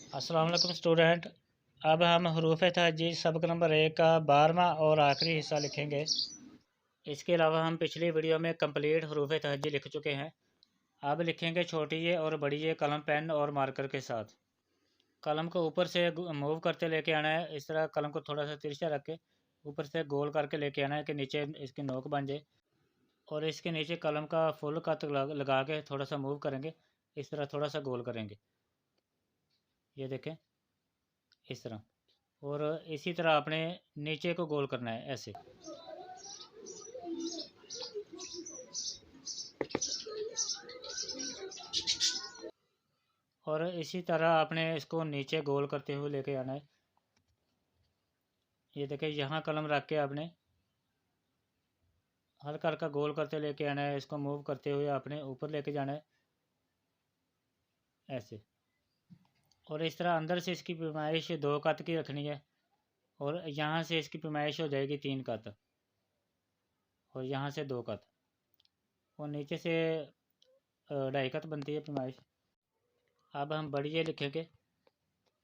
अस्सलाम वालेकुम स्टूडेंट। अब हम हरूफ तहजीज सबक नंबर 1 का 12वां और आखिरी हिस्सा लिखेंगे। इसके अलावा हम पिछली वीडियो में कंप्लीट हरूफ तहजीज लिख चुके हैं। अब लिखेंगे छोटी ये और बड़ी ये कलम पेन और मार्कर के साथ। कलम को ऊपर से मूव करते लेके आना है। इस तरह कलम को थोड़ा सा तिरछा रख के ऊपर से गोल करके लेके आना है कि नीचे इसकी नोक बन जाए। और इसके नीचे कलम का फुल कट लगा के थोड़ा सा मूव करेंगे। इस तरह थोड़ा सा गोल करेंगे, ये देखें इस तरह। और इसी तरह आपने नीचे को गोल करना है ऐसे। और इसी तरह आपने इसको नीचे गोल करते हुए लेके आना है। ये देखें, यहाँ कलम रख के आपने हल्का हल्का गोल करते लेके आना है। इसको मूव करते हुए आपने ऊपर लेके जाना है ऐसे। और इस तरह अंदर से इसकी पैमाइश 2 कत की रखनी है। और यहाँ से इसकी पैमाइश हो जाएगी 3 कत। और यहाँ से 2 कत। और नीचे से 2.5 कत बनती है पैमाइश। अब हम बड़ी ये लिखेंगे।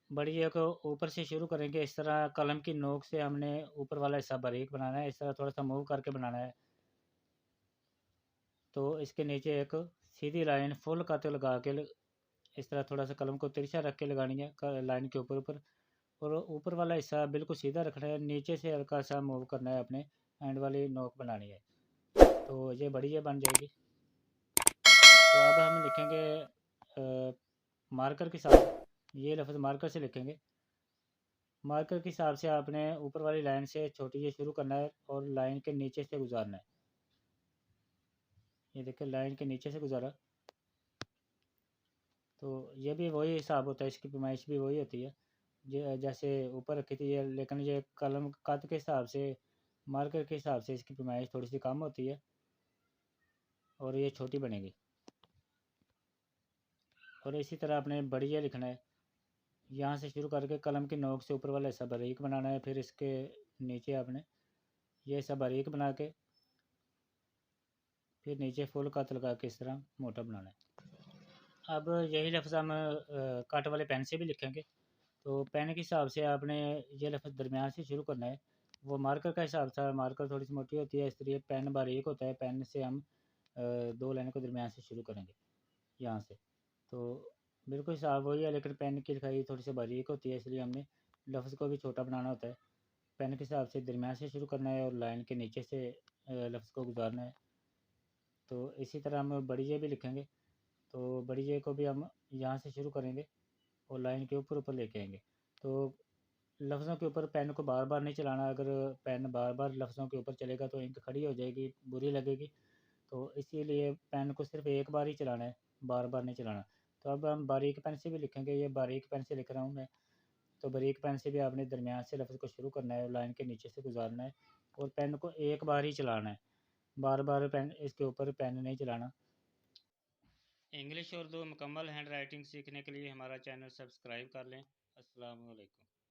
बड़ी ये को ऊपर से शुरू करेंगे। इस तरह कलम की नोक से हमने ऊपर वाला हिस्सा बारीक बनाना है। इस तरह थोड़ा सा मूव करके बनाना है। तो इसके नीचे एक सीधी लाइन फुल कट लगा के इस तरह थोड़ा सा कलम को तिरछा रख के लगानी है लाइन के ऊपर। और ऊपर वाला हिस्सा बिल्कुल सीधा रखना है। नीचे से हल्का सा मूव करना है, अपने एंड वाली नोक बनानी है। तो ये बड़ी ये बन जाएगी। तो अब हम लिखेंगे मार्कर के साथ। ये लफ्ज़ मार्कर से लिखेंगे। मार्कर के हिसाब से आपने ऊपर वाली लाइन से छोटी ये शुरू करना है और लाइन के नीचे से गुजारना है। ये देखिए, लाइन के नीचे से गुजारा। तो ये भी वही हिसाब होता है, इसकी पैमाइश भी वही होती है जैसे ऊपर रखी थी ये। लेकिन ये कलम कद के हिसाब से, मार्कर के हिसाब से इसकी पैमाइश थोड़ी सी कम होती है और ये छोटी बनेगी। और इसी तरह आपने बड़ी ये लिखना है। यहाँ से शुरू करके कलम की नोक से ऊपर वाला हिस्सा बारीक बनाना है। फिर इसके नीचे आपने ये हिस्सा बारीक बना के फिर नीचे फुल कट लगा के इस तरह मोटा बनाना है। अब यही लफ्ज़ हम कट वाले पेन से भी लिखेंगे। तो पेन के हिसाब से आपने ये लफ्ज़ दरमियान से शुरू करना है। वो मार्कर का हिसाब था, मार्कर थोड़ी सी मोटी होती है इसलिए पेन बारीक होता है। पेन से हम 2 लाइन को दरमियान से शुरू करेंगे यहाँ से। तो बिल्कुल हिसाब वही है, लेकिन पेन की लिखाई थोड़ी सी बारीक होती है इसलिए हमने लफ्ज़ को भी छोटा बनाना होता है। पेन के हिसाब से दरमियान से शुरू करना है और लाइन के नीचे से लफ्ज़ को गुजारना है। तो इसी तरह हम बड़ी जे भी लिखेंगे। तो बड़ी जे को भी हम यहाँ से शुरू करेंगे और लाइन के ऊपर लेके आएंगे। तो लफ्ज़ों के ऊपर पेन को बार बार नहीं चलाना। अगर पेन बार बार लफ्ज़ों के ऊपर चलेगा तो इंक खड़ी हो जाएगी, बुरी लगेगी। तो इसीलिए पेन को सिर्फ एक बार ही चलाना है, बार बार नहीं चलाना। तो अब हम बारीक पेन से भी लिखेंगे। ये बारीक पेन से लिख रहा हूँ मैं। तो बारीक पेन से भी आपने दरमियान से लफ्ज़ को शुरू करना है, लाइन के नीचे से गुजारना है और पेन को एक बार ही चलाना है, बार बार पेन इसके ऊपर पेन नहीं चलाना। इंग्लिश और उर्दू मुकम्मल हैंड राइटिंग सीखने के लिए हमारा चैनल सब्सक्राइब कर लें। अस्सलाम वालेकुम।